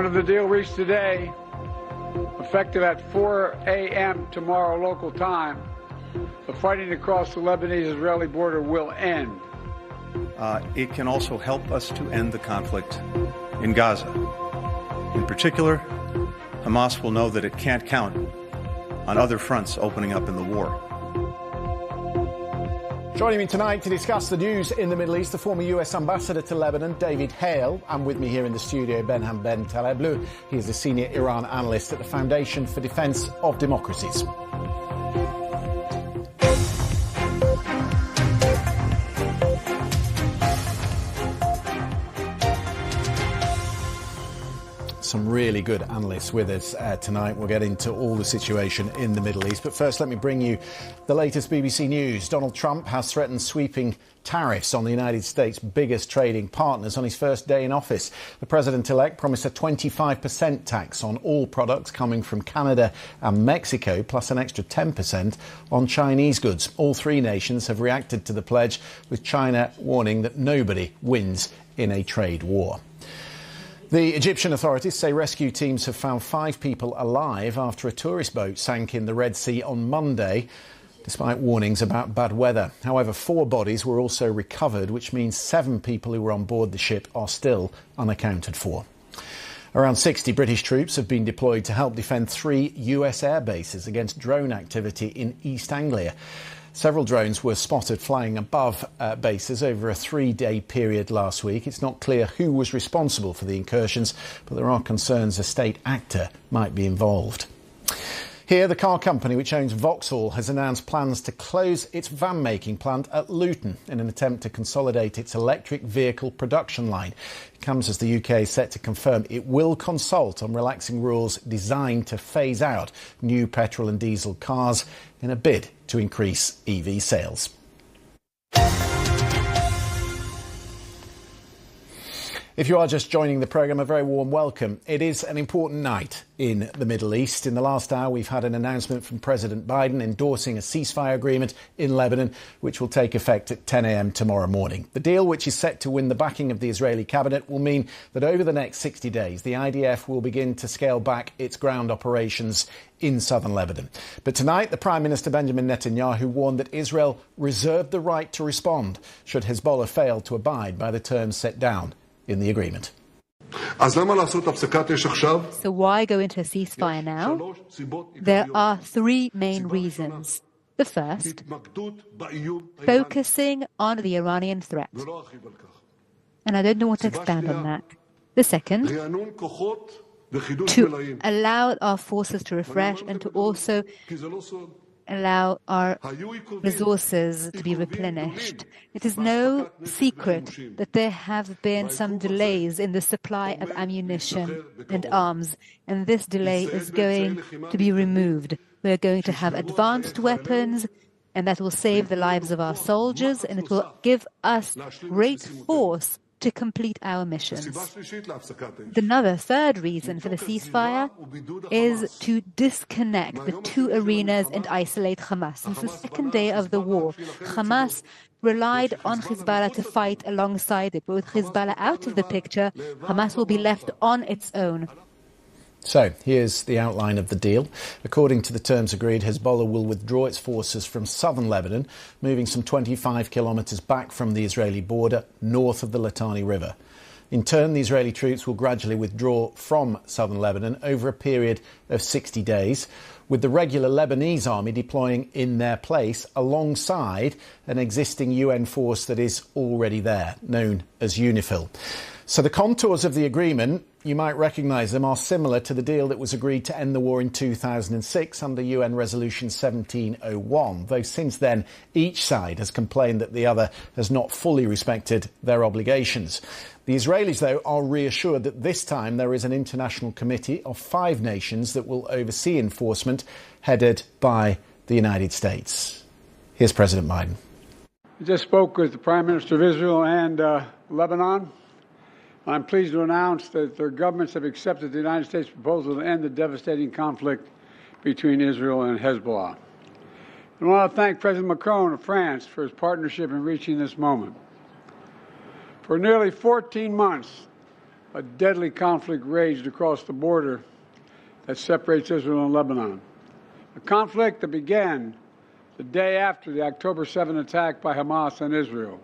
Of the deal reached today, effective at 4 a.m. tomorrow local time, the fighting across the Lebanese-Israeli border will end. It can also help us to end the conflict in Gaza. In particular, Hamas will know that it can't count on other fronts opening up in the war. Joining me tonight to discuss the news in the Middle East, the former US ambassador to Lebanon, David Hale, and with me here in the studio, Behnam Ben Taleblu. He is the senior Iran analyst at the Foundation for Defense of Democracies. Some really good analysts with us tonight. We'll get into all the situation in the Middle East. But first, let me bring you the latest BBC News. Donald Trump has threatened sweeping tariffs on the United States' biggest trading partners on his first day in office. The president-elect promised a 25% tax on all products coming from Canada and Mexico, plus an extra 10% on Chinese goods. All three nations have reacted to the pledge, with China warning that nobody wins in a trade war. The Egyptian authorities say rescue teams have found 5 people alive after a tourist boat sank in the Red Sea on Monday, despite warnings about bad weather. However, 4 bodies were also recovered, which means 7 people who were on board the ship are still unaccounted for. Around 60 British troops have been deployed to help defend 3 US air bases against drone activity in East Anglia. Several drones were spotted flying above bases over a 3-day period last week. It's not clear who was responsible for the incursions, but there are concerns a state actor might be involved. Here, the car company which owns Vauxhall has announced plans to close its van-making plant at Luton in an attempt to consolidate its electric vehicle production line. It comes as the UK is set to confirm it will consult on relaxing rules designed to phase out new petrol and diesel cars in a bid to increase EV sales. If you are just joining the programme, a very warm welcome. It is an important night in the Middle East. In the last hour, we've had an announcement from President Biden endorsing a ceasefire agreement in Lebanon, which will take effect at 10 a.m. tomorrow morning. The deal, which is set to win the backing of the Israeli cabinet, will mean that over the next 60 days, the IDF will begin to scale back its ground operations in southern Lebanon. But tonight, the Prime Minister Benjamin Netanyahu warned that Israel reserved the right to respond should Hezbollah fail to abide by the terms set down in the agreement. So why go into a ceasefire now? There are 3 main reasons. The first, focusing on the Iranian threat. And I don't know what to expand on that. The second, to allow our forces to refresh and to also allow our resources to be replenished. It is no secret that there have been some delays in the supply of ammunition and arms, and this delay is going to be removed. We are going to have advanced weapons, and that will save the lives of our soldiers, and it will give us great force to complete our missions. Another third reason for the ceasefire is to disconnect the 2 arenas and isolate Hamas. Since the second day of the war, Hamas relied on Hezbollah to fight alongside it. But with Hezbollah out of the picture, Hamas will be left on its own. So, here's the outline of the deal. According to the terms agreed, Hezbollah will withdraw its forces from southern Lebanon, moving some 25 kilometres back from the Israeli border, north of the Litani River. In turn, the Israeli troops will gradually withdraw from southern Lebanon over a period of 60 days, with the regular Lebanese army deploying in their place alongside an existing UN force that is already there, known as UNIFIL. So the contours of the agreement, you might recognise them, are similar to the deal that was agreed to end the war in 2006 under UN Resolution 1701, though since then each side has complained that the other has not fully respected their obligations. The Israelis, though, are reassured that this time there is an international committee of 5 nations that will oversee enforcement, headed by the United States. Here's President Biden. I just spoke with the Prime Minister of Israel and Lebanon. I'm pleased to announce that their governments have accepted the United States proposal to end the devastating conflict between Israel and Hezbollah. I want to thank President Macron of France for his partnership in reaching this moment. For nearly 14 months, a deadly conflict raged across the border that separates Israel and Lebanon. A conflict that began the day after the October 7 attack by Hamas on Israel.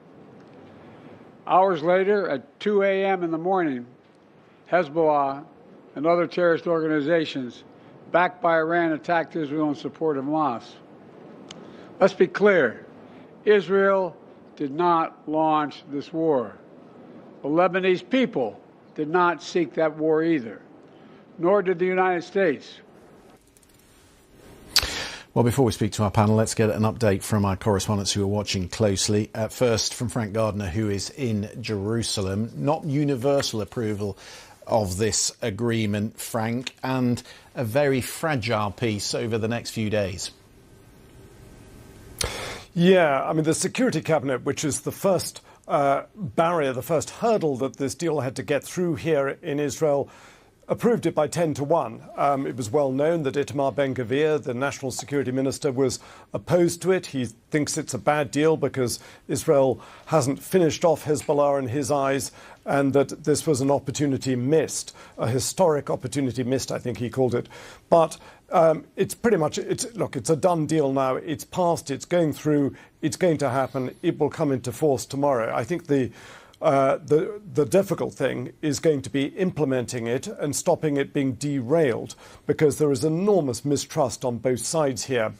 Hours later, at 2 a.m. in the morning, Hezbollah and other terrorist organizations backed by Iran attacked Israel in support of Hamas. Let's be clear, Israel did not launch this war. The Lebanese people did not seek that war either, nor did the United States. Well, before we speak to our panel, let's get an update from our correspondents who are watching closely. First, from Frank Gardner, who is in Jerusalem. Not universal approval of this agreement, Frank, and a very fragile peace over the next few days. Yeah, I mean, the Security Cabinet, which is the first barrier, the first hurdle that this deal had to get through here in Israel, approved it by 10-1. It was well known that Itamar Ben-Gvir, the national security minister, was opposed to it. He thinks it's a bad deal because Israel hasn't finished off Hezbollah in his eyes, and that this was an opportunity missed, a historic opportunity missed, I think he called it. But it's pretty much, it's a done deal now. It's passed, it's going through, it's going to happen. It will come into force tomorrow. I think the difficult thing is going to be implementing it and stopping it being derailed, because there is enormous mistrust on both sides here.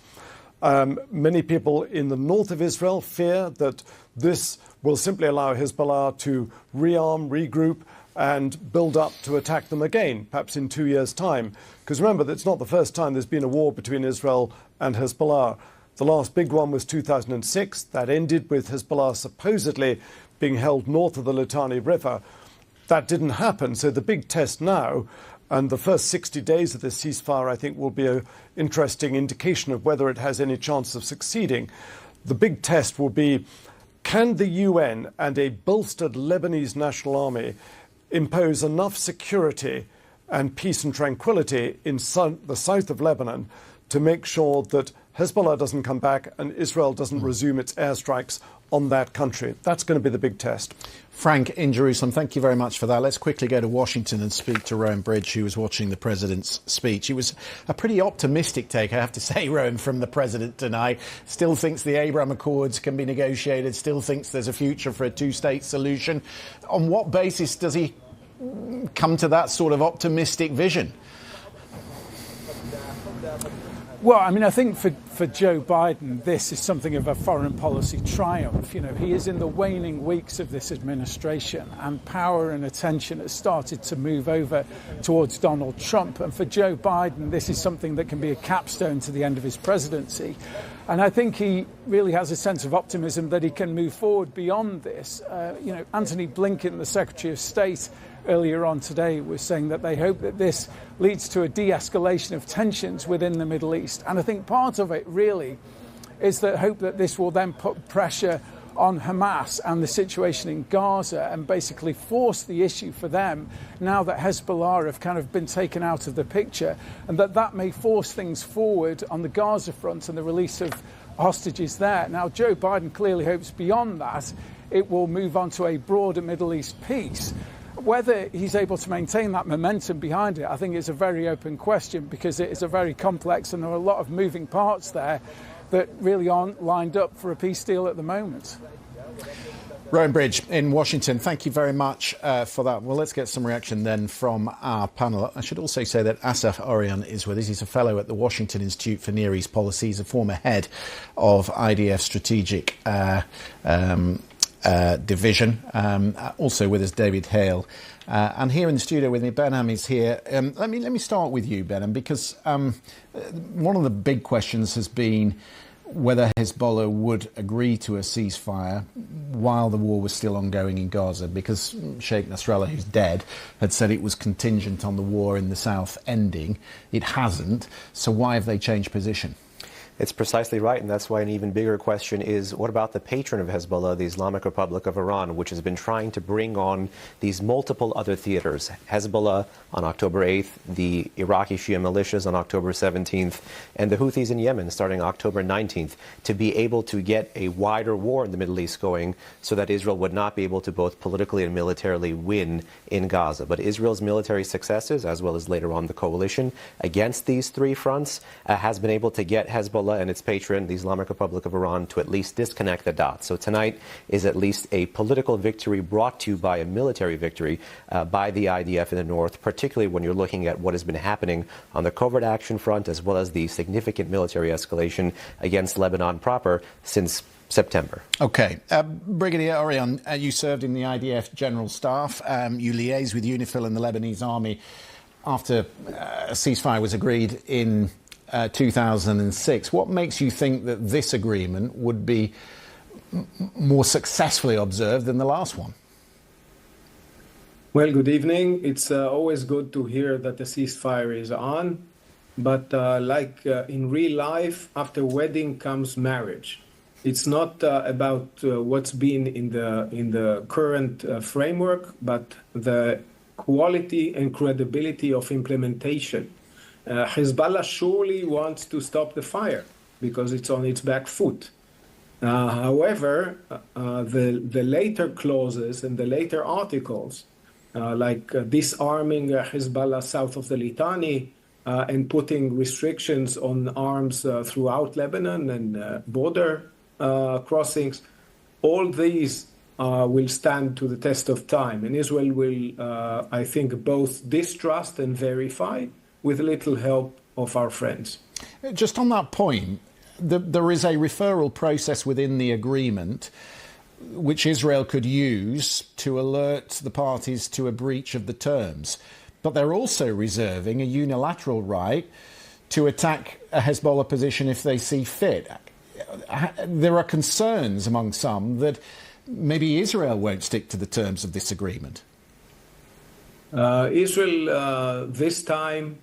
Many people in the north of Israel fear that this will simply allow Hezbollah to rearm, regroup, and build up to attack them again, perhaps in 2 years' time. Because remember, that's not the first time there's been a war between Israel and Hezbollah. The last big one was 2006. That ended with Hezbollah supposedly being held north of the Litani River. That didn't happen. So the big test now, and the first 60 days of this ceasefire, I think, will be an interesting indication of whether it has any chance of succeeding. The big test will be, can the UN and a bolstered Lebanese National Army impose enough security and peace and tranquility in the south of Lebanon to make sure that Hezbollah doesn't come back and Israel doesn't resume its airstrikes on that country? That's going to be the big test. Frank, in Jerusalem, thank you very much for that. Let's quickly go to Washington and speak to Rowan Bridge, who was watching the president's speech. It was a pretty optimistic take, I have to say, Rowan, from the president tonight. Still thinks the Abraham Accords can be negotiated, still thinks there's a future for a two-state solution. On what basis does he come to that sort of optimistic vision? Well, I mean, I think for Joe Biden, this is something of a foreign policy triumph. You know, he is in the waning weeks of this administration, and power and attention has started to move over towards Donald Trump. And for Joe Biden, this is something that can be a capstone to the end of his presidency. And I think he really has a sense of optimism that he can move forward beyond this. You know, Antony Blinken, the Secretary of State, earlier on today was saying that they hope that this leads to a de-escalation of tensions within the Middle East. And I think part of it really is the hope that this will then put pressure on Hamas and the situation in Gaza and basically force the issue for them now that Hezbollah have kind of been taken out of the picture, and that may force things forward on the Gaza front and the release of hostages there. Now, Joe Biden clearly hopes beyond that it will move on to a broader Middle East peace. Whether he's able to maintain that momentum behind it, I think is a very open question, because it is a very complex and there are a lot of moving parts there that really aren't lined up for a peace deal at the moment. Rowan Bridge in Washington, thank you very much for that. Well, let's get some reaction then from our panel. I should also say that Asaf Orion is with us. He's a fellow at the Washington Institute for Near East Policy. He's a former head of IDF Strategic Division. Also with us, David Hale. And here in the studio with me, Behnam is here. Let me start with you, Behnam, because one of the big questions has been whether Hezbollah would agree to a ceasefire while the war was still ongoing in Gaza, because Sheikh Nasrallah, who's dead, had said it was contingent on the war in the south ending. It hasn't. So why have they changed position? It's precisely right, and that's why an even bigger question is, what about the patron of Hezbollah, the Islamic Republic of Iran, which has been trying to bring on these multiple other theaters? Hezbollah on October 8th, the Iraqi Shia militias on October 17th, and the Houthis in Yemen starting October 19th, to be able to get a wider war in the Middle East going so that Israel would not be able to both politically and militarily win in Gaza. But Israel's military successes, as well as later on the coalition against these three fronts, has been able to get Hezbollah and its patron, the Islamic Republic of Iran, to at least disconnect the dots. So tonight is at least a political victory brought to you by a military victory by the IDF in the north, particularly when you're looking at what has been happening on the covert action front, as well as the significant military escalation against Lebanon proper since September. Okay. Brigadier Orion, you served in the IDF General Staff. You liaised with UNIFIL and the Lebanese army after a ceasefire was agreed in 2006. What makes you think that this agreement would be more successfully observed than the last one? Well, good evening. It's always good to hear that the ceasefire is on. But like in real life, after wedding comes marriage. It's not about what's been in the current framework, but the quality and credibility of implementation. Hezbollah surely wants to stop the fire because it's on its back foot. However, the later clauses and the later articles, like disarming Hezbollah south of the Litani and putting restrictions on arms throughout Lebanon and border crossings, all these will stand to the test of time. And Israel will, I think, both distrust and verify with little help of our friends. Just on that point, there is a referral process within the agreement which Israel could use to alert the parties to a breach of the terms. But they're also reserving a unilateral right to attack a Hezbollah position if they see fit. There are concerns among some that maybe Israel won't stick to the terms of this agreement. Israel, this time,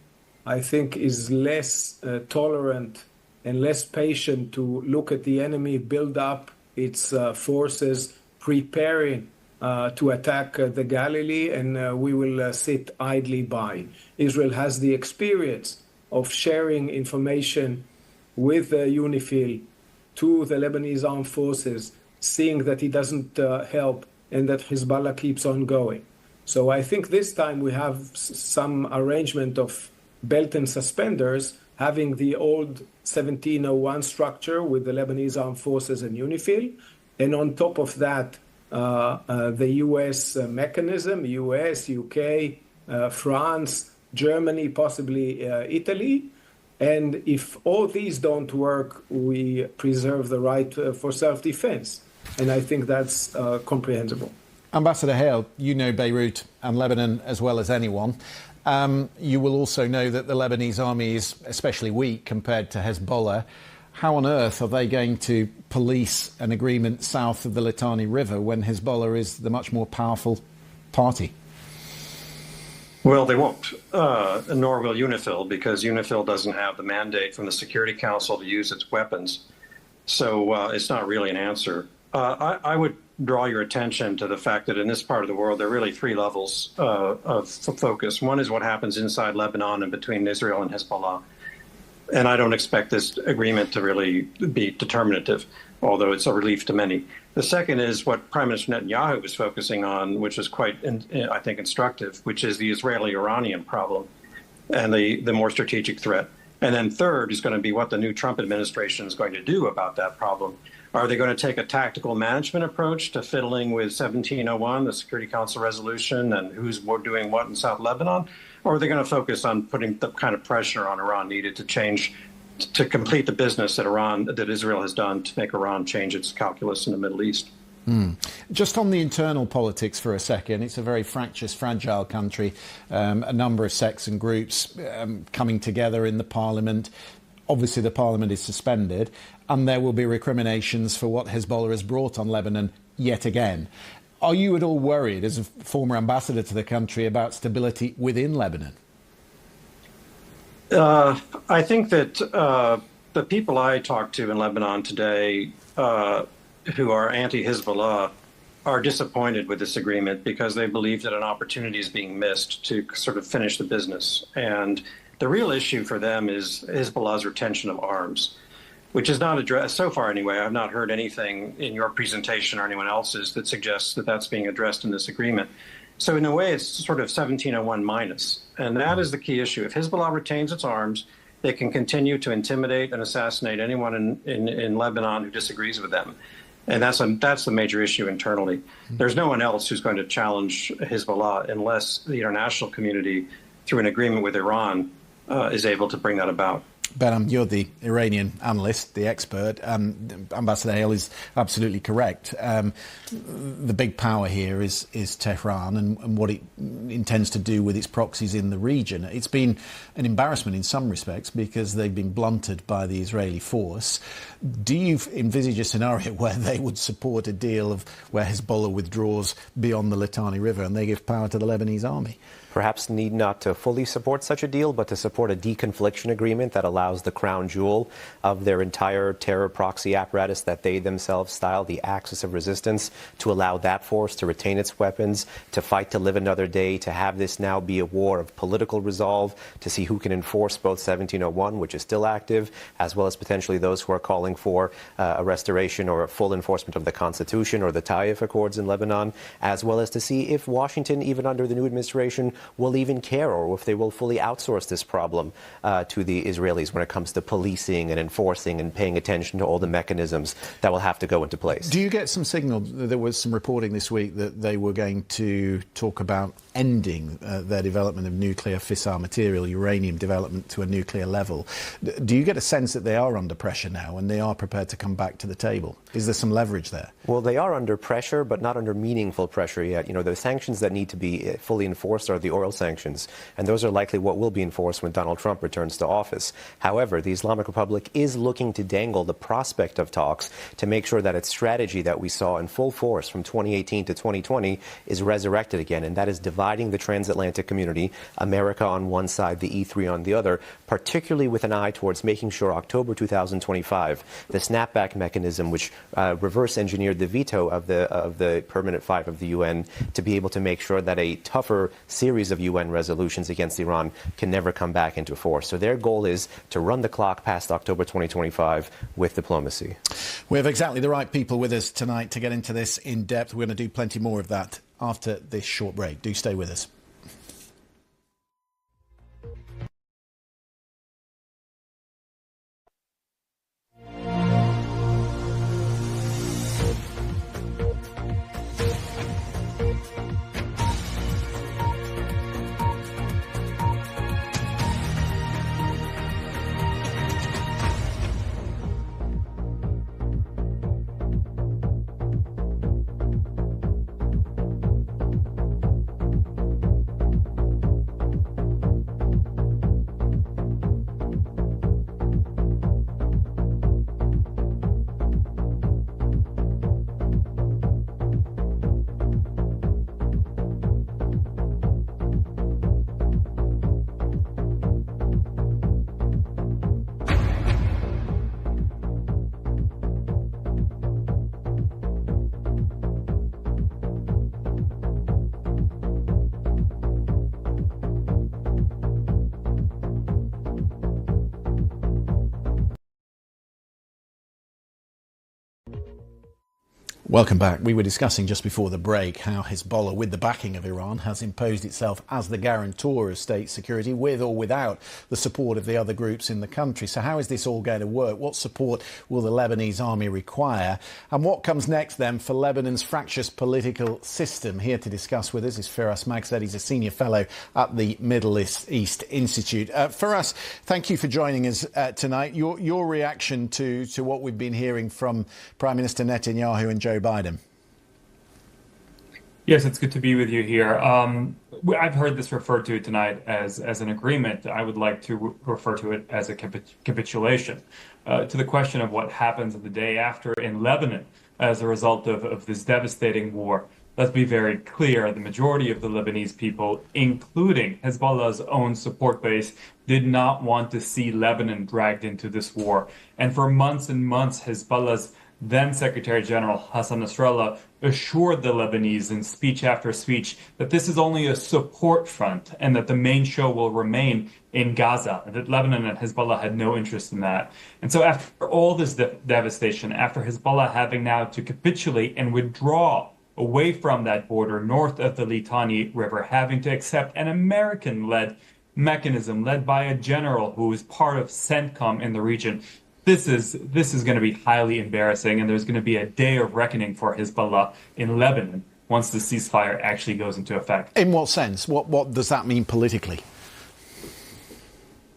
I think, is less tolerant and less patient to look at the enemy build up its forces, preparing to attack the Galilee, and we will sit idly by. Israel has the experience of sharing information with UNIFIL to the Lebanese armed forces, seeing that it doesn't help and that Hezbollah keeps on going. So I think this time we have some arrangement of belt and suspenders, having the old 1701 structure with the Lebanese armed forces and UNIFIL, and on top of that, the U.S. mechanism, U.S., U.K., France, Germany, possibly Italy. And if all these don't work, we preserve the right for self-defense. And I think that's comprehensible. Ambassador Hale, you know Beirut and Lebanon as well as anyone. You will also know that the Lebanese army is especially weak compared to Hezbollah. How on earth are they going to police an agreement south of the Litani River when Hezbollah is the much more powerful party? Well, they won't, nor will UNIFIL, because UNIFIL doesn't have the mandate from the Security Council to use its weapons. So it's not really an answer. I would draw your attention to the fact that in this part of the world, there are really three levels of focus. One is what happens inside Lebanon and between Israel and Hezbollah. And I don't expect this agreement to really be determinative, although it's a relief to many. The second is what Prime Minister Netanyahu was focusing on, which is quite, I think, instructive, which is the Israeli-Iranian problem and the more strategic threat. And then third is going to be what the new Trump administration is going to do about that problem. Are they going to take a tactical management approach to fiddling with 1701, the Security Council resolution, and who's doing what in South Lebanon? Or are they going to focus on putting the kind of pressure on Iran needed to complete the business that Israel has done to make Iran change its calculus in the Middle East? Just on the internal politics for a second, it's a very fractious, fragile country, a number of sects and groups coming together in the parliament. Obviously, the parliament is suspended, and there will be recriminations for what Hezbollah has brought on Lebanon yet again. Are you at all worried, as a former ambassador to the country, about stability within Lebanon? I think that the people I talked to in Lebanon today who are anti-Hezbollah are disappointed with this agreement because they believe that an opportunity is being missed to sort of finish the business. And the real issue for them is Hezbollah's retention of arms, which is not addressed so far anyway. I've not heard anything in your presentation or anyone else's that suggests that that's being addressed in this agreement. So in a way, it's sort of 1701 minus. And that is the key issue. If Hezbollah retains its arms, they can continue to intimidate and assassinate anyone in Lebanon who disagrees with them. And that's the major issue internally. There's no one else who's going to challenge Hezbollah unless the international community, through an agreement with Iran, is able to bring that about. Behnam, you're the Iranian analyst, the expert. Ambassador Hale is absolutely correct. The big power here is Tehran and what it intends to do with its proxies in the region. It's been an embarrassment in some respects because they've been blunted by the Israeli force. Do you envisage a scenario where they would support a deal of where Hezbollah withdraws beyond the Litani River and they give power to the Lebanese army? Perhaps need not to fully support such a deal, but to support a deconfliction agreement that allows the crown jewel of their entire terror proxy apparatus that they themselves style the axis of resistance, to allow that force to retain its weapons, to fight to live another day, to have this now be a war of political resolve, to see who can enforce both 1701, which is still active, as well as potentially those who are calling for a restoration or a full enforcement of the Constitution or the Taif Accords in Lebanon, as well as to see if Washington, even under the new administration, will even care, or if they will fully outsource this problem to the Israelis when it comes to policing and enforcing and paying attention to all the mechanisms that will have to go into place. Do you get some signal? There was some reporting this week that they were going to talk about ending their development of nuclear fissile material, uranium development to a nuclear level. Do you get a sense that they are under pressure now and they are prepared to come back to the table? Is there some leverage there? Well, they are under pressure, but not under meaningful pressure yet. You know, the sanctions that need to be fully enforced are the oil sanctions, and those are likely what will be enforced when Donald Trump returns to office. However, the Islamic Republic is looking to dangle the prospect of talks to make sure that its strategy that we saw in full force from 2018 to 2020 is resurrected again, and that is dividing the transatlantic community, America on one side, the E3 on the other, particularly with an eye towards making sure October 2025, the snapback mechanism, which reverse engineered the veto of the Permanent Five of the UN, to be able to make sure that a tougher series of UN resolutions against Iran can never come back into force. So their goal is to run the clock past October 2025 with diplomacy. We have exactly the right people with us tonight to get into this in depth. We're going to do plenty more of that after this short break. Do stay with us. Welcome back. We were discussing just before the break how Hezbollah, with the backing of Iran, has imposed itself as the guarantor of state security, with or without the support of the other groups in the country. So how is this all going to work? What support will the Lebanese army require? And what comes next, then, for Lebanon's fractious political system? Here to discuss with us is Firas Magzed. He's a senior fellow at the Middle East Institute. Firas, thank you for joining us tonight. Your reaction to what we've been hearing from Prime Minister Netanyahu and Joe Biden. Yes, it's good to be with you here. I've heard this referred to tonight as an agreement. I would like to refer to it as a capitulation. To the question of what happens the day after in Lebanon as a result of this devastating war, let's be very clear, the majority of the Lebanese people, including Hezbollah's own support base, did not want to see Lebanon dragged into this war. And for months and months, Hezbollah's then Secretary General Hassan Nasrallah assured the Lebanese in speech after speech that this is only a support front and that the main show will remain in Gaza, and that Lebanon and Hezbollah had no interest in that. And so after all this devastation, after Hezbollah having now to capitulate and withdraw away from that border north of the Litani River, having to accept an American-led mechanism led by a general who is part of CENTCOM in the region, this is going to be highly embarrassing, and there's going to be a day of reckoning for Hezbollah in Lebanon once the ceasefire actually goes into effect. In what sense? What does that mean politically?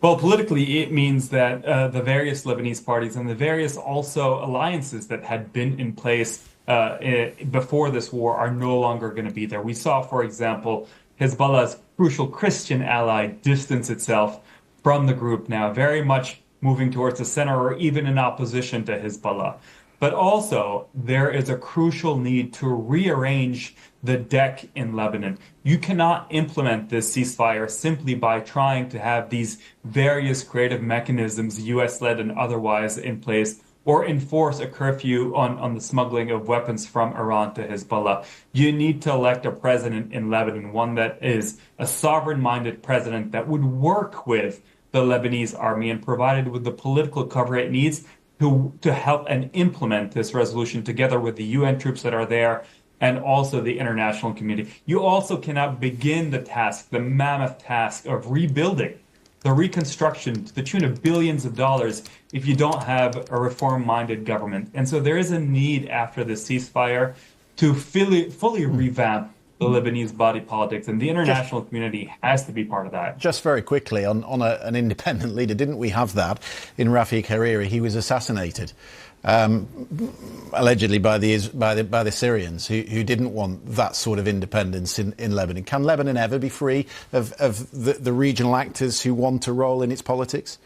Well, politically, it means that the various Lebanese parties and the various also alliances that had been in place before this war are no longer going to be there. We saw, for example, Hezbollah's crucial Christian ally distance itself from the group now, very much moving towards the center or even in opposition to Hezbollah. But also, there is a crucial need to rearrange the deck in Lebanon. You cannot implement this ceasefire simply by trying to have these various creative mechanisms, US-led and otherwise, in place, or enforce a curfew on the smuggling of weapons from Iran to Hezbollah. You need to elect a president in Lebanon, one that is a sovereign-minded president that would work with the Lebanese army and provided with the political cover it needs to help and implement this resolution together with the UN troops that are there and also the international community. You also cannot begin the task, the mammoth task of rebuilding, the reconstruction to the tune of billions of dollars if you don't have a reform-minded government. And so there is a need after the ceasefire to fully revamp the Lebanese body politics, and the international community has to be part of that. Just very quickly, on an independent leader, didn't we have that in Rafiq Hariri? He was assassinated, allegedly by the Syrians, who didn't want that sort of independence in Lebanon. Can Lebanon ever be free of the regional actors who want a role in its politics?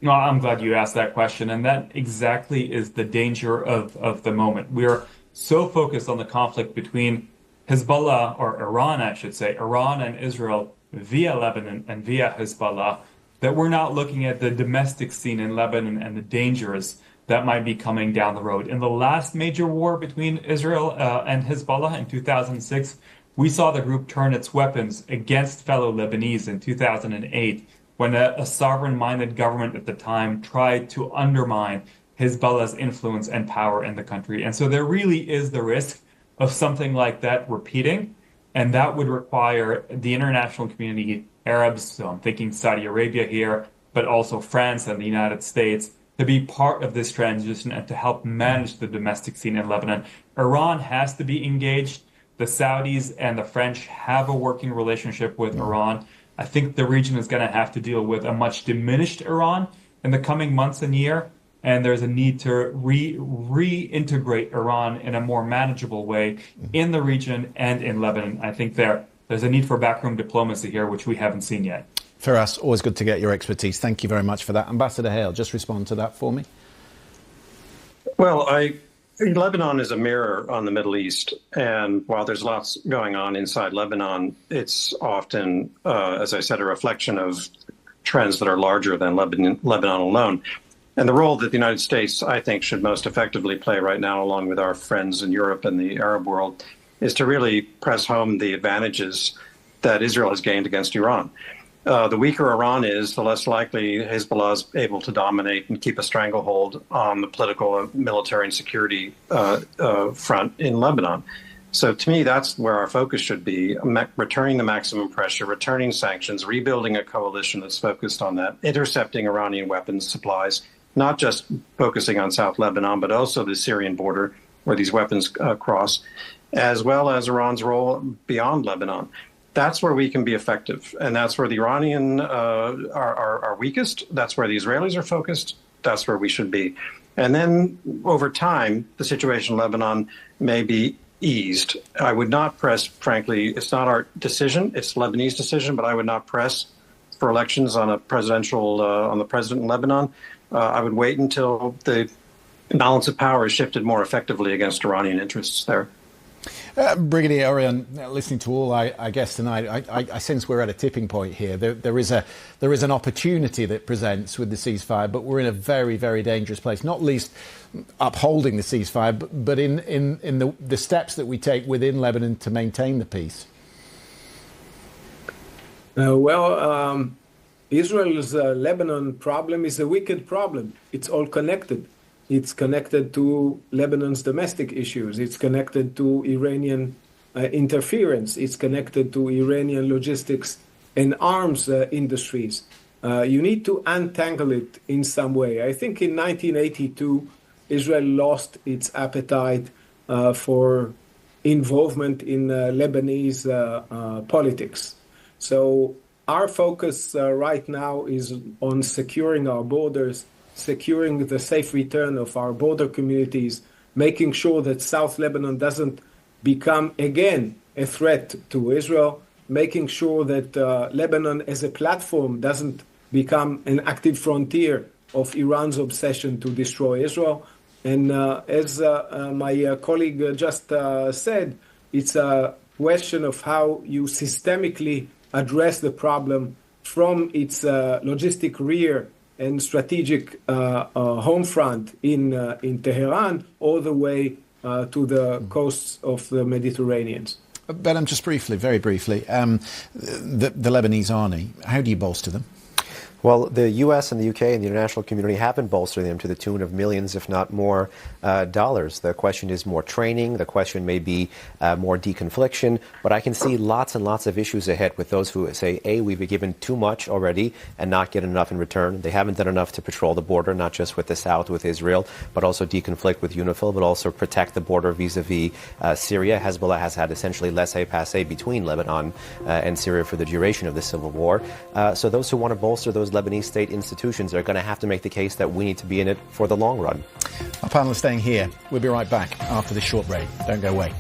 No, I'm glad you asked that question, and that exactly is the danger of the moment. We are so focused on the conflict between Hezbollah, or Iran, I should say, Iran and Israel via Lebanon and via Hezbollah, that we're not looking at the domestic scene in Lebanon and the dangers that might be coming down the road. In the last major war between Israel and Hezbollah in 2006, we saw the group turn its weapons against fellow Lebanese in 2008, when a sovereign-minded government at the time tried to undermine Hezbollah's influence and power in the country. And so there really is the risk of something like that repeating, and that would require the international community, Arabs, so I'm thinking Saudi Arabia here, but also France and the United States, to be part of this transition and to help manage the domestic scene in Lebanon. Iran has to be engaged. The Saudis and the French have a working relationship with Iran. I think the region is going to have to deal with a much diminished Iran in the coming months and year. And there's a need to reintegrate Iran in a more manageable way in the region and in Lebanon. I think there's a need for backroom diplomacy here, which we haven't seen yet. Firas, always good to get your expertise. Thank you very much for that. Ambassador Hale, just respond to that for me. Well, Lebanon is a mirror on the Middle East. And while there's lots going on inside Lebanon, it's often, as I said, a reflection of trends that are larger than Lebanon alone. And the role that the United States, I think, should most effectively play right now, along with our friends in Europe and the Arab world, is to really press home the advantages that Israel has gained against Iran. The weaker Iran is, the less likely Hezbollah is able to dominate and keep a stranglehold on the political, military, and security front in Lebanon. So to me, that's where our focus should be, returning the maximum pressure, returning sanctions, rebuilding a coalition that's focused on that, intercepting Iranian weapons supplies, not just focusing on South Lebanon, but also the Syrian border where these weapons cross, as well as Iran's role beyond Lebanon. That's where we can be effective. And that's where the Iranian are weakest. That's where the Israelis are focused. That's where we should be. And then over time, the situation in Lebanon may be eased. I would not press, frankly, it's not our decision, it's Lebanese decision, but I would not press for elections on a presidential, on the president in Lebanon. I would wait until the balance of power is shifted more effectively against Iranian interests there. Brigadier Orion, listening to all I guess tonight, I sense we're at a tipping point here. There is an opportunity that presents with the ceasefire, but we're in a very, very dangerous place. Not least upholding the ceasefire, but in the steps that we take within Lebanon to maintain the peace. Israel's Lebanon problem is a wicked problem. It's all connected. It's connected to Lebanon's domestic issues. It's connected to Iranian interference. It's connected to Iranian logistics and arms industries. You need to untangle it in some way. I think in 1982, Israel lost its appetite for involvement in Lebanese politics. So our focus right now is on securing our borders, securing the safe return of our border communities, making sure that South Lebanon doesn't become again a threat to Israel, making sure that Lebanon as a platform doesn't become an active frontier of Iran's obsession to destroy Israel. And as my colleague just said, it's a question of how you systemically address the problem from its logistic rear and strategic home front in Tehran all the way to the coasts of the Mediterranean. Behnam, just briefly, very briefly, the Lebanese army, how do you bolster them? Well, the U.S. and the U.K. and the international community have been bolstering them to the tune of millions, if not more, dollars. The question is more training. The question may be more deconfliction. But I can see lots and lots of issues ahead with those who say, A, we've been given too much already and not get enough in return. They haven't done enough to patrol the border, not just with the south, with Israel, but also deconflict with UNIFIL, but also protect the border vis-a-vis Syria. Hezbollah has had essentially laissez-passer between Lebanon and Syria for the duration of the civil war. So those who want to bolster those Lebanese state institutions are going to have to make the case that we need to be in it for the long run. Our panel is staying here. We'll be right back after this short break. Don't go away.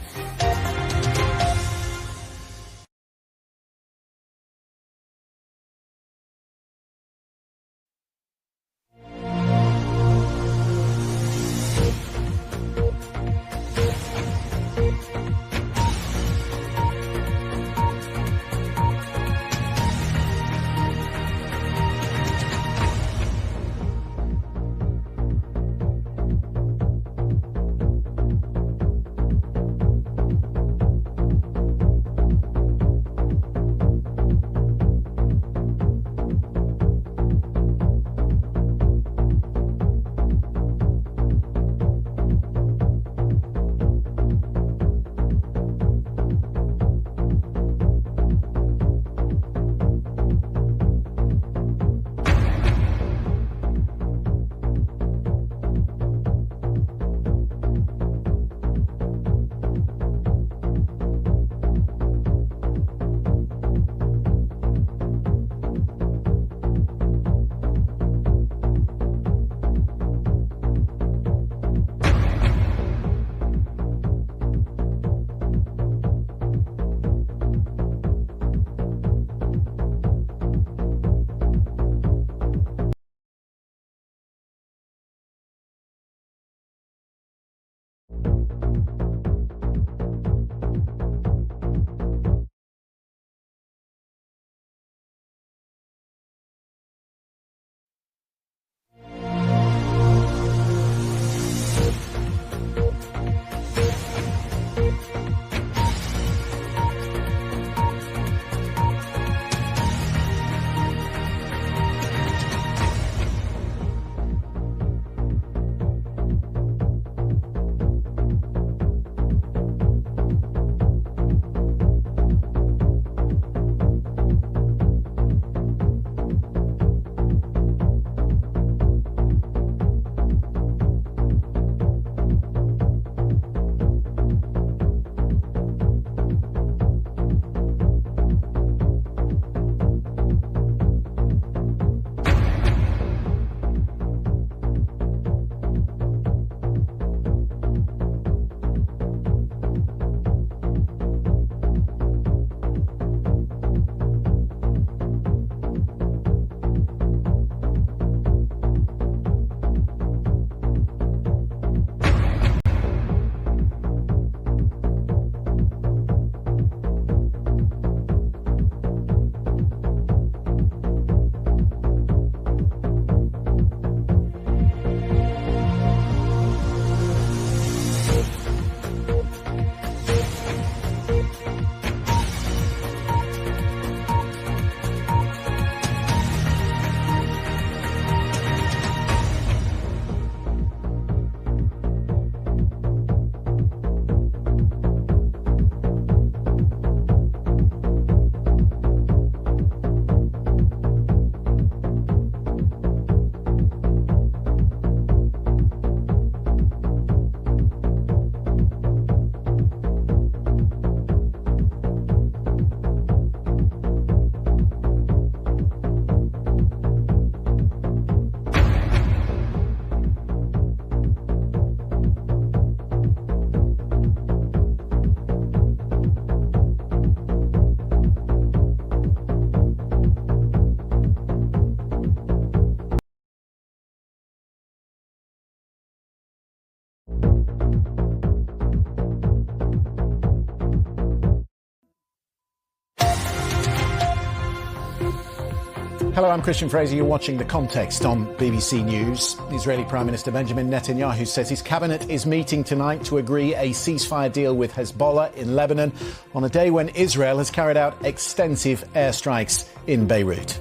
Hello, I'm Christian Fraser. You're watching The Context on BBC News. Israeli Prime Minister Benjamin Netanyahu says his cabinet is meeting tonight to agree a ceasefire deal with Hezbollah in Lebanon on a day when Israel has carried out extensive airstrikes in Beirut.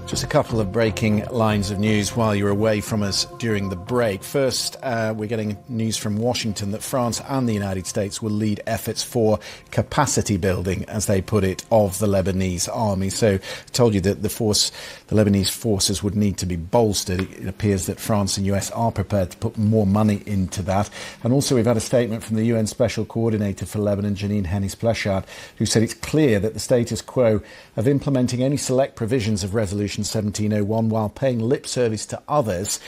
Just a couple of breaking lines of news while you're away from us during the break. First, we're getting news from Washington that France and the United States will lead efforts for capacity building, as they put it, of the Lebanese army. So I told you that the Lebanese forces would need to be bolstered. It appears that France and US are prepared to put more money into that. And also we've had a statement from the UN Special Coordinator for Lebanon, Janine Hennis-Plashard, who said it's clear that the status quo of implementing any select provisions of Resolution 1701 while paying lip service to others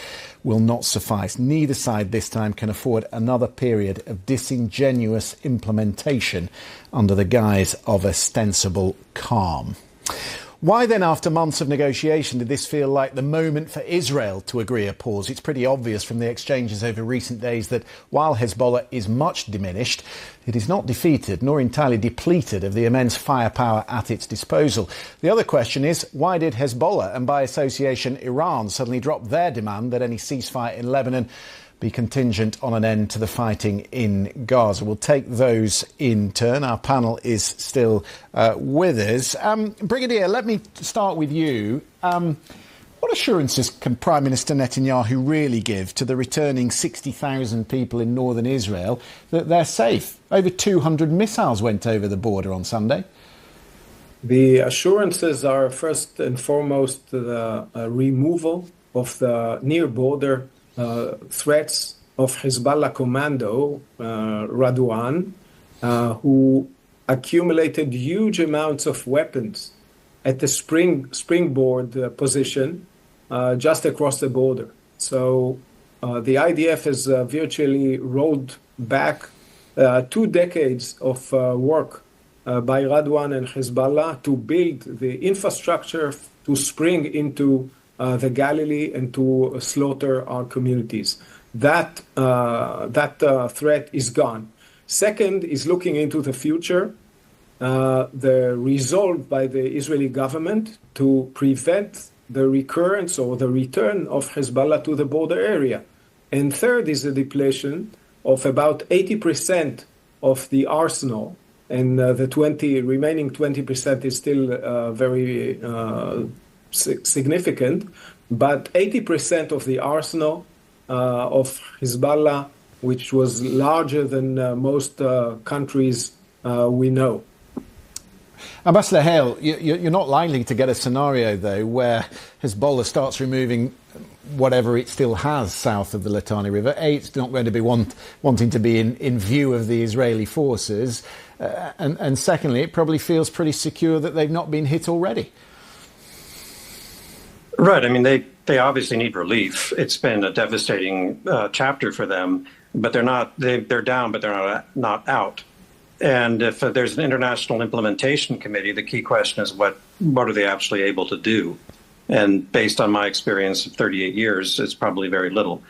will not suffice. Neither side this time can afford another period of disingenuous implementation under the guise of ostensible calm. Why then, after months of negotiation, did this feel like the moment for Israel to agree a pause? It's pretty obvious from the exchanges over recent days that while Hezbollah is much diminished, it is not defeated nor entirely depleted of the immense firepower at its disposal. The other question is, why did Hezbollah and by association Iran suddenly drop their demand that any ceasefire in Lebanon be contingent on an end to the fighting in Gaza? We'll take those in turn. Our panel is still with us. Brigadier, let me start with you. What assurances can Prime Minister Netanyahu really give to the returning 60,000 people in northern Israel that they're safe? Over 200 missiles went over the border on Sunday. The assurances are first and foremost the removal of the near border threats of Hezbollah commando Radwan, who accumulated huge amounts of weapons at the springboard position just across the border. So the IDF has virtually rolled back 2 decades of work by Radwan and Hezbollah to build the infrastructure to spring into the Galilee and to slaughter our communities. That threat is gone. Second is looking into the future, the resolve by the Israeli government to prevent the recurrence or the return of Hezbollah to the border area. And third is the depletion of about 80% of the arsenal, and the remaining 20% is still very significant, but 80% of the arsenal of Hezbollah, which was larger than most countries we know. Ambassador Hale, you're not likely to get a scenario, though, where Hezbollah starts removing whatever it still has south of the Litani River. A, it's not going to be wanting to be in view of the Israeli forces. And secondly, it probably feels pretty secure that they've not been hit already. Right. I mean, they obviously need relief. It's been a devastating chapter for them, but they're down, but they're not out. And if there's an international implementation committee, the key question is what are they actually able to do? And based on my experience of 38 years, it's probably very little.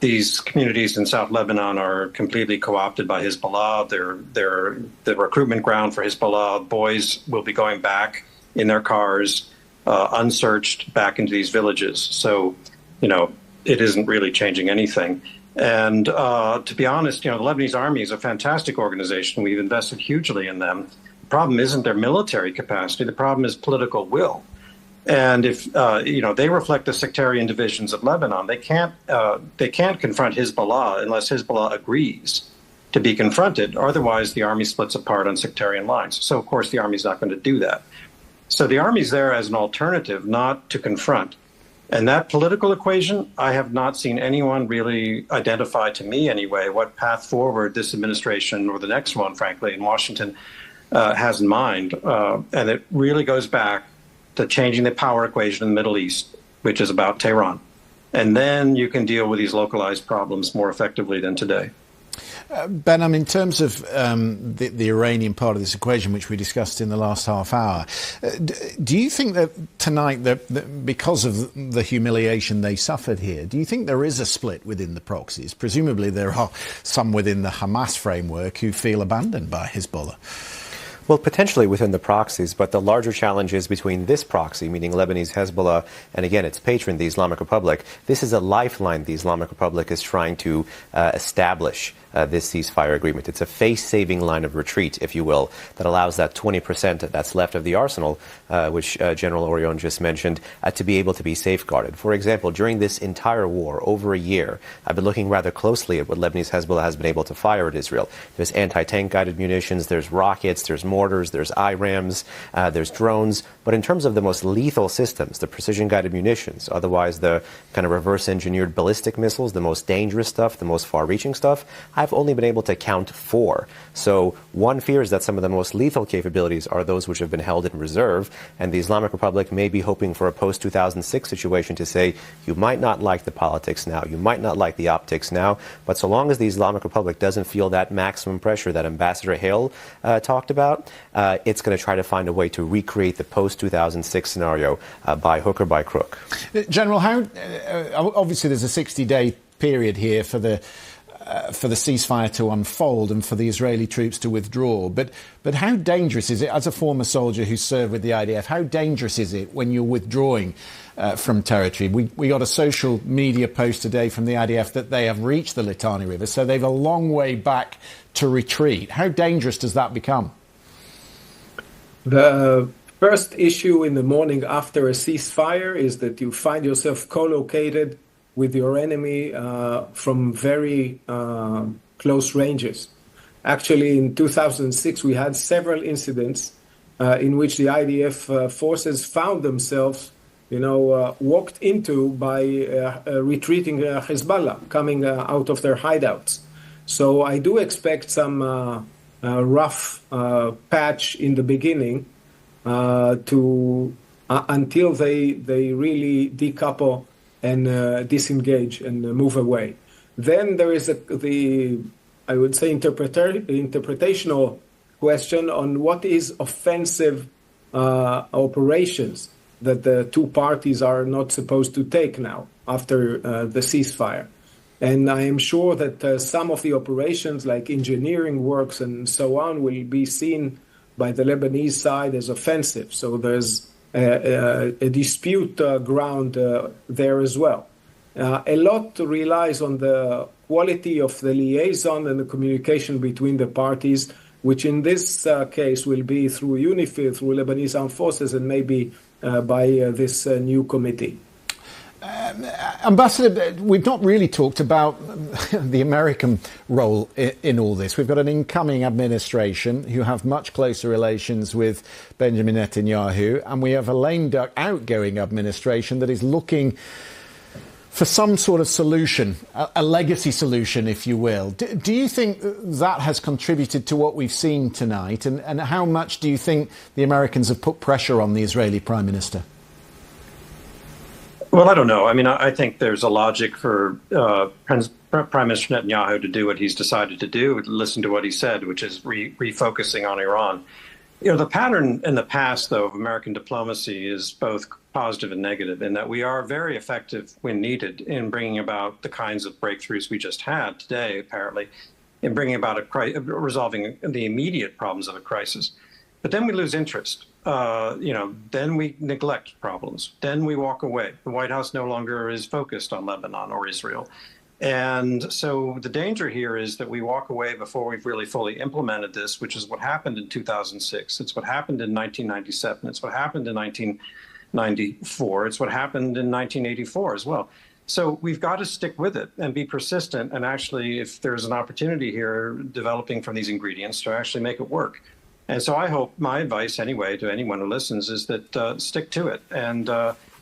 These communities in South Lebanon are completely co-opted by Hezbollah. They're the recruitment ground for Hezbollah. Boys will be going back in their cars, unsearched, back into these villages. So, it isn't really changing anything. And to be honest, the Lebanese army is a fantastic organization. We've invested hugely in them. The problem isn't their military capacity. The problem is political will. And if they reflect the sectarian divisions of Lebanon, they can't confront Hezbollah unless Hezbollah agrees to be confronted. Otherwise, the army splits apart on sectarian lines. So, of course, the army's not going to do that. So the army's there as an alternative, not to confront. And that political equation, I have not seen anyone really identify, to me anyway, what path forward this administration or the next one, frankly, in Washington has in mind. And it really goes back to changing the power equation in the Middle East, which is about Tehran. And then you can deal with these localized problems more effectively than today. Behnam, in terms of the Iranian part of this equation, which we discussed in the last half hour, do you think that tonight, that because of the humiliation they suffered here, do you think there is a split within the proxies? Presumably there are some within the Hamas framework who feel abandoned by Hezbollah. Well, potentially within the proxies, but the larger challenge is between this proxy, meaning Lebanese Hezbollah, and again, its patron, the Islamic Republic. This is a lifeline the Islamic Republic is trying to establish this ceasefire agreement. It's a face-saving line of retreat, if you will, that allows that 20% that's left of the arsenal, which General Orion just mentioned, to be able to be safeguarded. For example, during this entire war, over a year, I've been looking rather closely at what Lebanese Hezbollah has been able to fire at Israel. There's anti-tank guided munitions, there's rockets, there's mortars, there's IRAMs, there's drones. But in terms of the most lethal systems, the precision-guided munitions, otherwise the kind of reverse-engineered ballistic missiles, the most dangerous stuff, the most far-reaching stuff, I've only been able to count 4. So one fears that some of the most lethal capabilities are those which have been held in reserve, and the Islamic Republic may be hoping for a post-2006 situation to say, you might not like the politics now, you might not like the optics now, but so long as the Islamic Republic doesn't feel that maximum pressure that Ambassador Hale talked about, it's going to try to find a way to recreate the post-2006 scenario by hook or by crook. General, how obviously there's a 60-day period here for the ceasefire to unfold and for the Israeli troops to withdraw. But how dangerous is it, as a former soldier who served with the IDF, how dangerous is it when you're withdrawing from territory? We got a social media post today from the IDF that they have reached the Litani River, so they've a long way back to retreat. How dangerous does that become? The first issue in the morning after a ceasefire is that you find yourself co-located with your enemy from very close ranges. Actually, in 2006, we had several incidents in which the IDF forces found themselves, walked into by retreating Hezbollah, coming out of their hideouts. So I do expect some rough patch in the beginning until they really decouple and disengage and move away. Then there is I would say, interpretational question on what is offensive operations that the two parties are not supposed to take now after the ceasefire. And I am sure that some of the operations, like engineering works and so on, will be seen by the Lebanese side as offensive. So there's a dispute ground there as well. A lot relies on the quality of the liaison and the communication between the parties, which in this case will be through UNIFIL, through Lebanese Armed Forces, and maybe by this new committee. Ambassador, we've not really talked about the American role in all this. We've got an incoming administration who have much closer relations with Benjamin Netanyahu, and we have a lame duck outgoing administration that is looking for some sort of solution, a legacy solution, if you will. Do you think that has contributed to what we've seen tonight? And how much do you think the Americans have put pressure on the Israeli Prime Minister? Well, I don't know. I mean, I think there's a logic for Prime Minister Netanyahu to do what he's decided to do, listen to what he said, which is refocusing on Iran. The pattern in the past, though, of American diplomacy is both positive and negative, in that we are very effective when needed in bringing about the kinds of breakthroughs we just had today, apparently, in bringing about resolving the immediate problems of a crisis. But then we lose interest. Then we neglect problems. Then we walk away. The White House no longer is focused on Lebanon or Israel. And so the danger here is that we walk away before we've really fully implemented this, which is what happened in 2006. It's what happened in 1997. It's what happened in 1994. It's what happened in 1984 as well. So we've got to stick with it and be persistent. And actually, if there's an opportunity here developing from these ingredients, to actually make it work. And so I hope, my advice anyway to anyone who listens is that stick to it and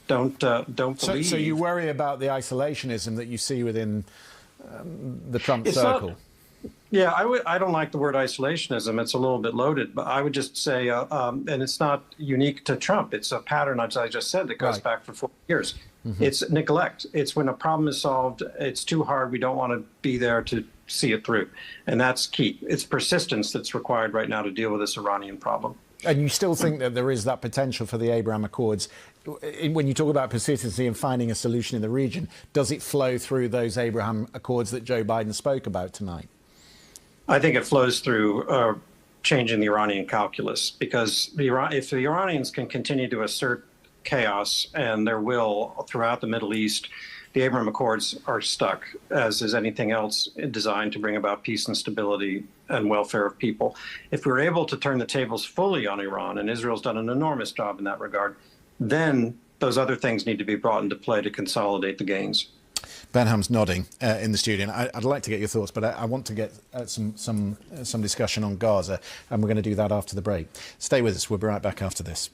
don't believe. So you worry about the isolationism that you see within the Trump circle? I don't like the word isolationism. It's a little bit loaded, but I would just say, and it's not unique to Trump. It's a pattern, as I just said, that goes back for 4 years. Mm-hmm. It's neglect. It's when a problem is solved, it's too hard. We don't want to be there to see it through. And that's key. It's persistence that's required right now to deal with this Iranian problem. And you still think that there is that potential for the Abraham Accords? When you talk about persistency and finding a solution in the region, does it flow through those Abraham Accords that Joe Biden spoke about tonight? I think it flows through changing the Iranian calculus, because if the Iranians can continue to assert chaos and their will throughout the Middle East, the Abraham Accords are stuck, as is anything else designed to bring about peace and stability and welfare of people. If we're able to turn the tables fully on Iran, and Israel's done an enormous job in that regard, then those other things need to be brought into play to consolidate the gains. Behnam's nodding in the studio. I'd like to get your thoughts, but I want to get some discussion on Gaza, and we're going to do that after the break. Stay with us. We'll be right back after this.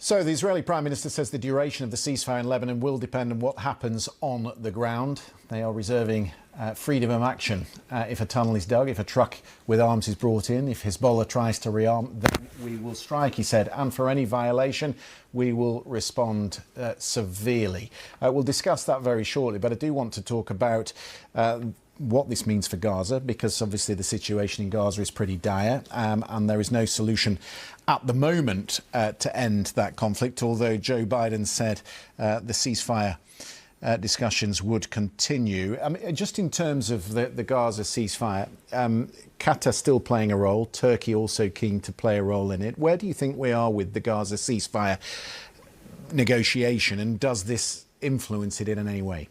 So the Israeli Prime Minister says the duration of the ceasefire in Lebanon will depend on what happens on the ground. They are reserving freedom of action if a tunnel is dug, if a truck with arms is brought in, if Hezbollah tries to rearm, then we will strike, he said, and for any violation we will respond severely. We'll discuss that very shortly, but I do want to talk about what this means for Gaza, because obviously the situation in Gaza is pretty dire, and there is no solution at the moment to end that conflict, although Joe Biden said the ceasefire discussions would continue. I mean, just in terms of the Gaza ceasefire, Qatar still playing a role, Turkey also keen to play a role in it. Where do you think we are with the Gaza ceasefire negotiation, and does this influence it in any way?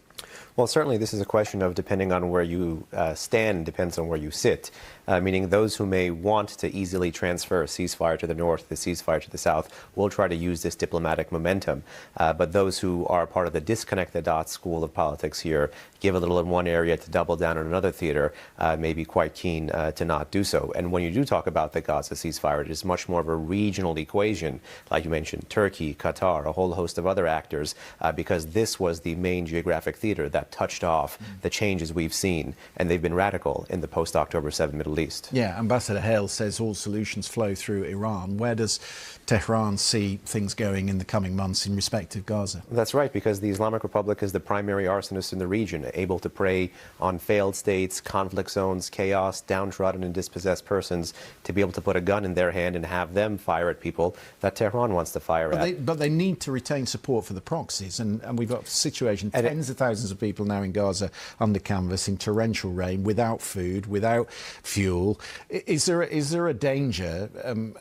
Well, certainly this is a question of depending on where you stand, depends on where you sit, meaning those who may want to easily transfer a ceasefire to the north, the ceasefire to the south, will try to use this diplomatic momentum. But those who are part of the disconnect the dots school of politics here, give a little in one area to double down on another theater, may be quite keen to not do so. And when you do talk about the Gaza ceasefire, it is much more of a regional equation, like you mentioned, Turkey, Qatar, a whole host of other actors, because this was the main geographic theater that touched off the changes we've seen, and they've been radical in the post-October 7 Middle East. Yeah, Ambassador Hale says all solutions flow through Iran. Where does Tehran see things going in the coming months in respect of Gaza? That's right, because the Islamic Republic is the primary arsonist in the region, able to prey on failed states, conflict zones, chaos, downtrodden and dispossessed persons, to be able to put a gun in their hand and have them fire at people that Tehran wants to fire at. But they need to retain support for the proxies, and we've got a situation, tens of thousands of people now in Gaza under canvas in torrential rain, without food, without fuel. Is there a danger,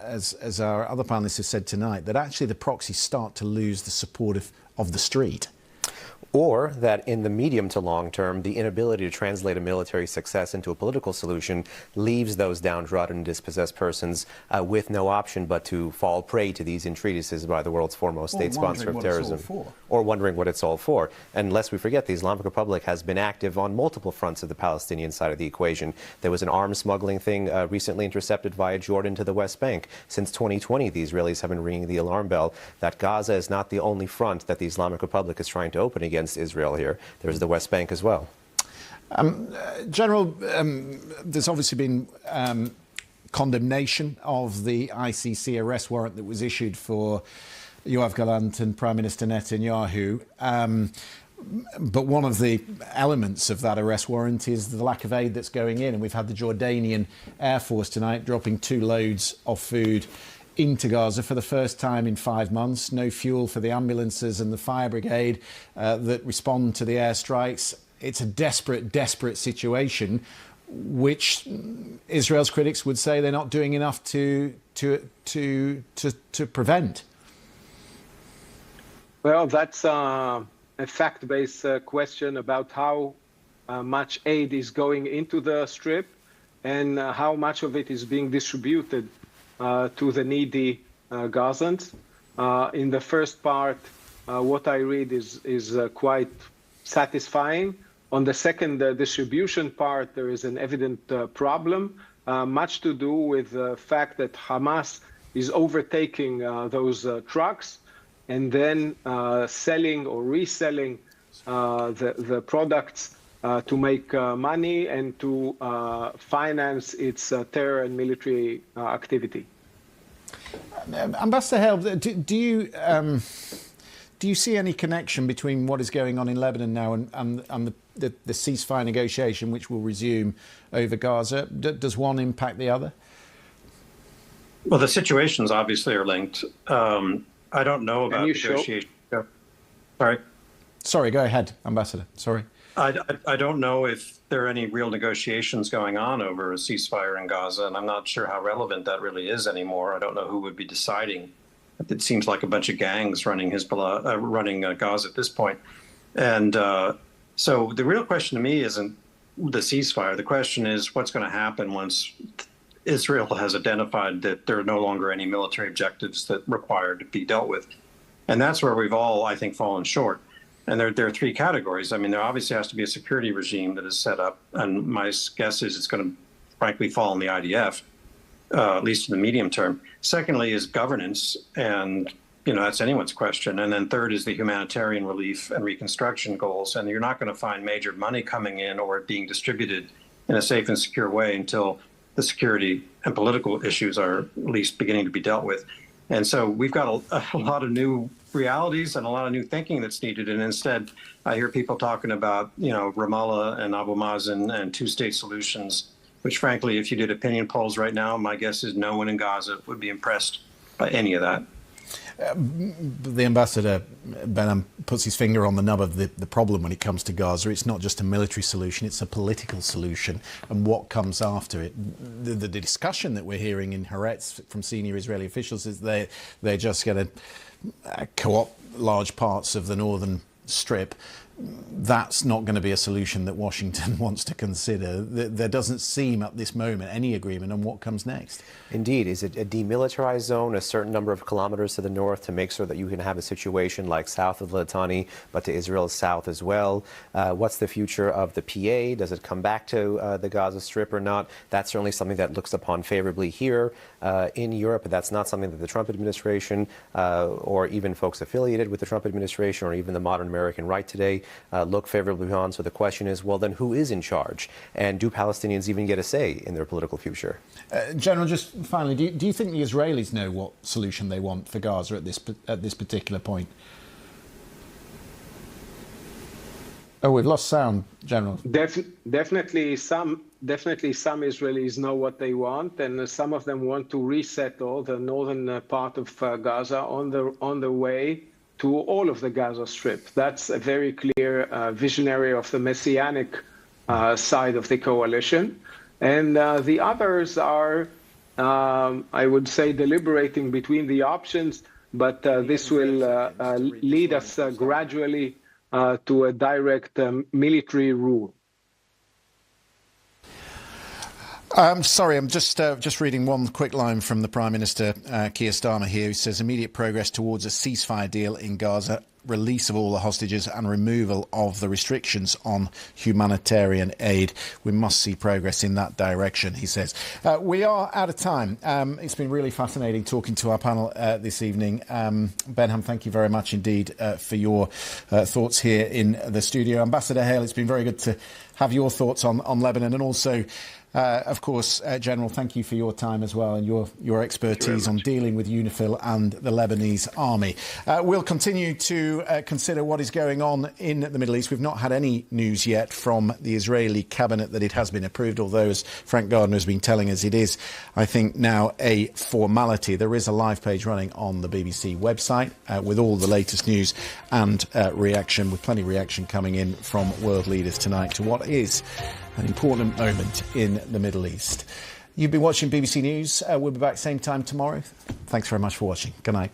as our other panellists have said tonight, that actually the proxies start to lose the support of the street? Or that in the medium to long term, the inability to translate a military success into a political solution leaves those downtrodden and dispossessed persons with no option but to fall prey to these entreaties by the world's foremost state sponsor of terrorism. Or wondering what it's all for. And lest we forget, the Islamic Republic has been active on multiple fronts of the Palestinian side of the equation. There was an arms smuggling thing recently intercepted via Jordan to the West Bank. Since 2020, the Israelis have been ringing the alarm bell that Gaza is not the only front that the Islamic Republic is trying to open against Israel here. There's the West Bank as well. General, there's obviously been condemnation of the ICC arrest warrant that was issued for Yoav Gallant and Prime Minister Netanyahu. But one of the elements of that arrest warrant is the lack of aid that's going in. And we've had the Jordanian Air Force tonight dropping 2 loads of food into Gaza for the first time in 5 months. No fuel for the ambulances and the fire brigade that respond to the airstrikes. It's a desperate, desperate situation, which Israel's critics would say they're not doing enough to prevent. Well, that's a fact-based question about how much aid is going into the Strip and how much of it is being distributed to the needy Gazans. In the first part, what I read is quite satisfying. On the second distribution part, there is an evident problem, much to do with the fact that Hamas is overtaking those trucks and then selling or reselling the products to make money and to finance its terror and military activity. Ambassador Hale, do you see any connection between what is going on in Lebanon now and the ceasefire negotiation, which will resume over Gaza? Does one impact the other? Well, the situations obviously are linked. I don't know about negotiation. Sorry, go ahead, Ambassador. Sorry. I don't know if there are any real negotiations going on over a ceasefire in Gaza, and I'm not sure how relevant that really is anymore. I don't know who would be deciding. It seems like a bunch of gangs running Hezbollah, running Gaza at this point. And so the real question to me isn't the ceasefire. The question is what's going to happen once Israel has identified that there are no longer any military objectives that require to be dealt with. And that's where we've all, I think, fallen short. And there are 3 categories. I mean, there obviously has to be a security regime that is set up. And my guess is it's going to, frankly, fall in the IDF, at least in the medium term. Secondly is governance. And, that's anyone's question. And then third is the humanitarian relief and reconstruction goals. And you're not going to find major money coming in or being distributed in a safe and secure way until the security and political issues are at least beginning to be dealt with. And so we've got a lot of new realities and a lot of new thinking that's needed. And instead, I hear people talking about, Ramallah and Abu Mazen and 2-state solutions, which frankly, if you did opinion polls right now, my guess is no one in Gaza would be impressed by any of that. The ambassador, Behnam, puts his finger on the nub of the problem when it comes to Gaza. It's not just a military solution, it's a political solution. And what comes after it? The discussion that we're hearing in Haaretz from senior Israeli officials is they're just going to co-opt large parts of the northern strip. That's not going to be a solution that Washington wants to consider. There doesn't seem at this moment any agreement on what comes next. Indeed. Is it a demilitarized zone, a certain number of kilometers to the north to make sure that you can have a situation like south of Litani, but to Israel's south as well? What's the future of the PA? Does it come back to the Gaza Strip or not? That's certainly something that looks upon favorably here in Europe, but that's not something that the Trump administration or even folks affiliated with the Trump administration or even the modern American right today look favorably on. So the question is, well, then who is in charge? And do Palestinians even get a say in their political future? General, just finally, do you think the Israelis know what solution they want for Gaza at this particular point? Oh, we've lost sound, General. Definitely some Israelis know what they want, and some of them want to resettle the northern part of Gaza on the way to all of the Gaza Strip. That's a very clear visionary of the messianic side of the coalition. And the others are, I would say, deliberating between the options, but this will lead us gradually to a direct military rule. I'm sorry, I'm just reading one quick line from the Prime Minister, Keir Starmer here, who says immediate progress towards a ceasefire deal in Gaza, release of all the hostages and removal of the restrictions on humanitarian aid. We must see progress in that direction, he says. We are out of time. It's been really fascinating talking to our panel this evening. Behnam, thank you very much indeed for your thoughts here in the studio. Ambassador Hale, it's been very good to have your thoughts on Lebanon and also Of course, General, thank you for your time as well and your expertise on dealing with UNIFIL and the Lebanese army. We'll continue to consider what is going on in the Middle East. We've not had any news yet from the Israeli cabinet that it has been approved, although, as Frank Gardner has been telling us, it is, I think, now a formality. There is a live page running on the BBC website with all the latest news and reaction, with plenty of reaction coming in from world leaders tonight to what is an important moment in the Middle East. You've been watching BBC News. We'll be back same time tomorrow. Thanks very much for watching. Good night.